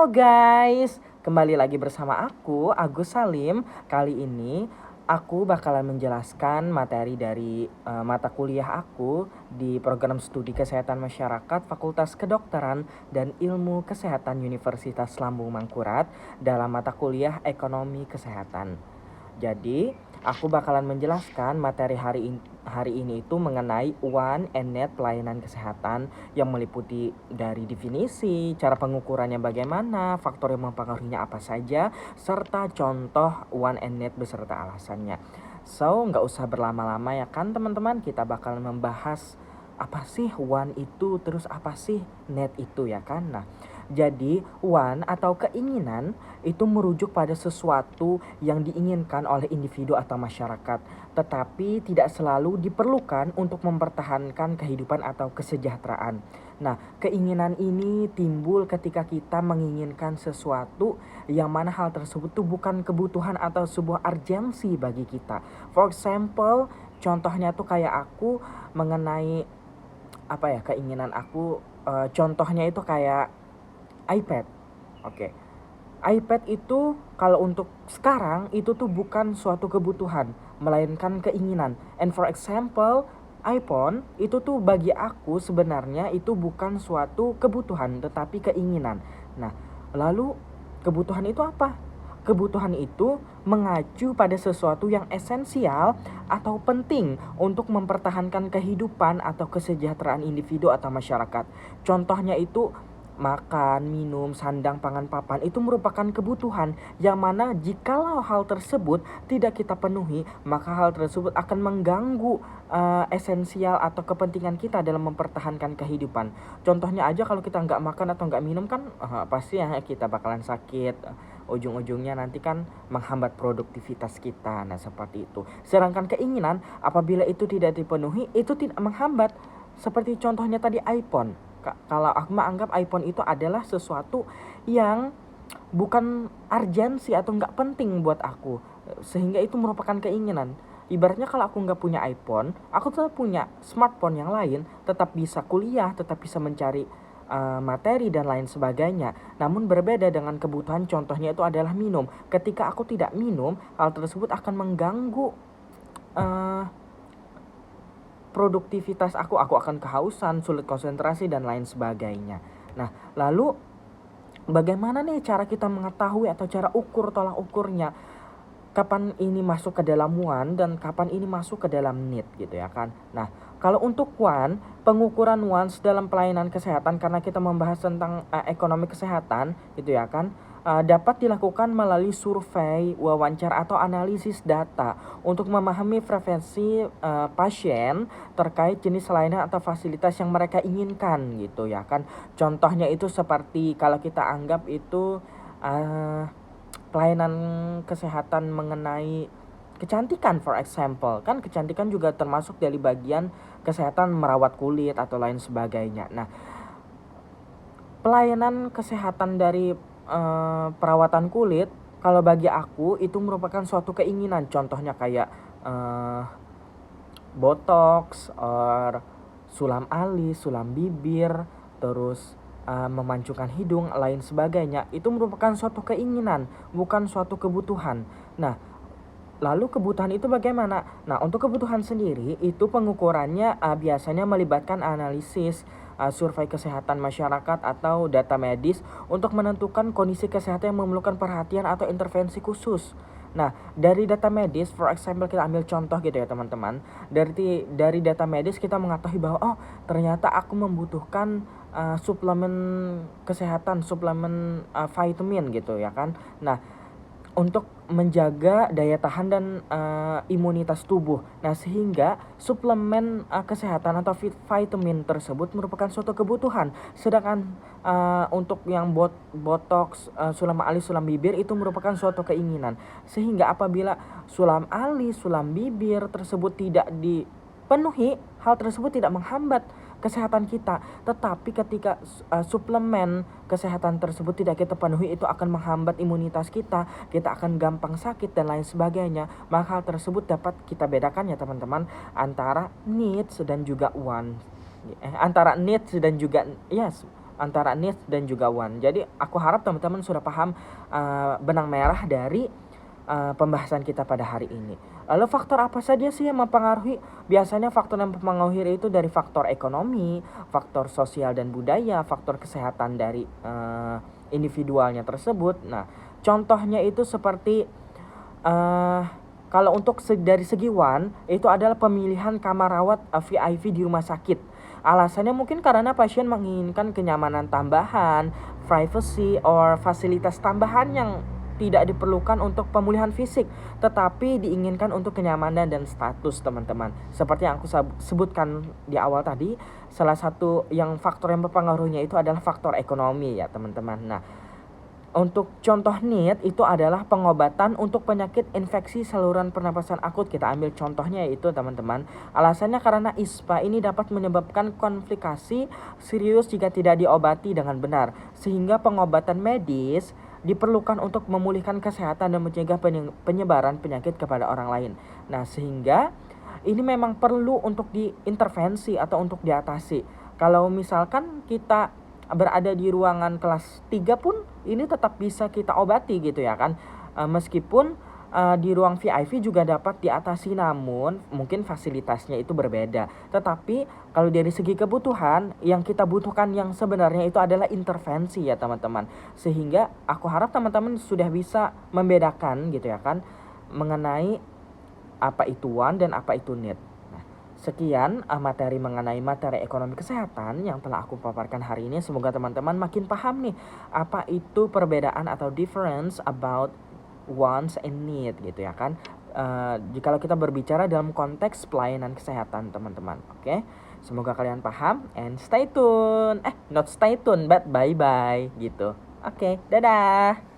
Halo guys, kembali lagi bersama aku, Agus Salim. Kali ini aku bakalan menjelaskan materi dari mata kuliah aku di program studi Kesehatan Masyarakat Fakultas Kedokteran dan Ilmu Kesehatan Universitas Lambung Mangkurat dalam mata kuliah Ekonomi Kesehatan. Jadi, aku bakalan menjelaskan materi hari ini itu mengenai One and Net pelayanan kesehatan yang meliputi dari definisi, cara pengukurannya bagaimana, faktor yang mempengaruhinya apa saja, serta contoh One and Net beserta alasannya. So, nggak usah berlama-lama ya kan teman-teman, kita bakalan membahas apa sih One itu, terus apa sih Net itu ya kan. Nah, jadi want atau keinginan itu merujuk pada sesuatu yang diinginkan oleh individu atau masyarakat, tetapi tidak selalu diperlukan untuk mempertahankan kehidupan atau kesejahteraan. Nah, keinginan ini timbul ketika kita menginginkan sesuatu yang mana hal tersebut tuh bukan kebutuhan atau sebuah urgensi bagi kita. For example, contohnya tuh kayak aku mengenai keinginan aku, contohnya itu kayak iPad. Oke. iPad itu kalau untuk sekarang itu tuh bukan suatu kebutuhan, melainkan keinginan. And for example, iPhone itu tuh bagi aku sebenarnya itu bukan suatu kebutuhan tetapi keinginan. Nah, lalu kebutuhan itu apa? Kebutuhan itu mengacu pada sesuatu yang esensial atau penting untuk mempertahankan kehidupan atau kesejahteraan individu atau masyarakat. Contohnya itu makan, minum, sandang, pangan, papan itu merupakan kebutuhan yang mana jikalau hal tersebut tidak kita penuhi, maka hal tersebut akan mengganggu esensial atau kepentingan kita dalam mempertahankan kehidupan. Contohnya aja kalau kita nggak makan atau nggak minum kan pasti ya kita bakalan sakit. Ujung-ujungnya nanti kan menghambat produktivitas kita. Nah, seperti itu. Sedangkan keinginan apabila itu tidak dipenuhi, itu tidak menghambat. Seperti contohnya tadi iPhone. Kalau aku anggap iPhone itu adalah sesuatu yang bukan urgensi atau nggak penting buat aku, sehingga itu merupakan keinginan. Ibaratnya kalau aku nggak punya iPhone, aku tetap punya smartphone yang lain, tetap bisa kuliah, tetap bisa mencari materi dan lain sebagainya. Namun berbeda dengan kebutuhan, contohnya itu adalah minum. Ketika aku tidak minum, hal tersebut akan mengganggu uh, produktivitas aku akan kehausan, sulit konsentrasi dan lain sebagainya. Nah, lalu bagaimana nih cara kita mengetahui atau cara ukur tolak ukurnya kapan ini masuk ke dalam one dan kapan ini masuk ke dalam need gitu ya kan. Nah, kalau untuk one, pengukuran ones dalam pelayanan kesehatan karena kita membahas tentang ekonomi kesehatan gitu ya kan, dapat dilakukan melalui survei, wawancara atau analisis data untuk memahami preferensi pasien terkait jenis layanan atau fasilitas yang mereka inginkan gitu ya kan. Contohnya itu seperti kalau kita anggap itu pelayanan kesehatan mengenai kecantikan for example, kan kecantikan juga termasuk dari bagian kesehatan merawat kulit atau lain sebagainya. Nah, pelayanan kesehatan dari perawatan kulit kalau bagi aku itu merupakan suatu keinginan. Contohnya kayak botox or sulam alis, sulam bibir, terus memancungkan hidung, lain sebagainya. Itu merupakan suatu keinginan, bukan suatu kebutuhan. Nah, lalu kebutuhan itu bagaimana? Nah, untuk kebutuhan sendiri itu pengukurannya biasanya melibatkan analisis survei kesehatan masyarakat atau data medis untuk menentukan kondisi kesehatan yang memerlukan perhatian atau intervensi khusus. Nah, dari data medis, for example kita ambil contoh gitu ya teman-teman. Dari data medis kita mengetahui bahwa oh ternyata aku membutuhkan suplemen kesehatan, suplemen vitamin gitu ya kan. Nah, untuk menjaga daya tahan dan imunitas tubuh. Nah, sehingga suplemen kesehatan atau vitamin tersebut merupakan suatu kebutuhan. Sedangkan untuk yang botox, sulam alis, sulam bibir itu merupakan suatu keinginan. Sehingga apabila sulam alis, sulam bibir tersebut tidak dipenuhi, hal tersebut tidak menghambat kesehatan kita, tetapi ketika suplemen kesehatan tersebut tidak kita penuhi, itu akan menghambat imunitas kita akan gampang sakit dan lain sebagainya. Maka hal tersebut dapat kita bedakan ya teman-teman antara needs dan juga want, antara needs dan juga yes antara needs dan juga want. Jadi aku harap teman-teman sudah paham benang merah dari pembahasan kita pada hari ini. Lalu faktor apa saja sih yang mempengaruhi? Biasanya faktor yang mempengaruhi itu dari faktor ekonomi, faktor sosial dan budaya, faktor kesehatan dari individualnya tersebut. Nah, contohnya itu seperti kalau untuk dari segi one itu adalah pemilihan kamar rawat VIP di rumah sakit. Alasannya mungkin karena pasien menginginkan kenyamanan tambahan, privacy, or fasilitas tambahan yang tidak diperlukan untuk pemulihan fisik, tetapi diinginkan untuk kenyamanan dan status, teman-teman. Seperti yang aku sebutkan di awal tadi, salah satu yang faktor yang berpengaruhnya itu adalah faktor ekonomi ya, teman-teman. Nah, untuk contoh NEET itu adalah pengobatan untuk penyakit infeksi saluran pernapasan akut. Kita ambil contohnya yaitu teman-teman. Alasannya karena ISPA ini dapat menyebabkan komplikasi serius jika tidak diobati dengan benar. Sehingga pengobatan medis diperlukan untuk memulihkan kesehatan dan mencegah penyebaran penyakit kepada orang lain. Nah, sehingga ini memang perlu untuk diintervensi atau untuk diatasi. Kalau misalkan kita berada di ruangan kelas 3 pun ini tetap bisa kita obati gitu ya kan. Meskipun di ruang VIP juga dapat diatasi, namun mungkin fasilitasnya itu berbeda. Tetapi kalau dari segi kebutuhan, yang kita butuhkan yang sebenarnya itu adalah intervensi ya teman-teman. Sehingga aku harap teman-teman sudah bisa membedakan gitu ya kan, mengenai apa itu want dan apa itu need. Sekian materi mengenai materi ekonomi kesehatan yang telah aku paparkan hari ini. Semoga teman-teman makin paham nih apa itu perbedaan atau difference about wants and need gitu ya kan. Jika kita berbicara dalam konteks pelayanan kesehatan teman-teman. Oke. Semoga kalian paham and stay tune. Not stay tune but bye bye gitu. Oke, dadah.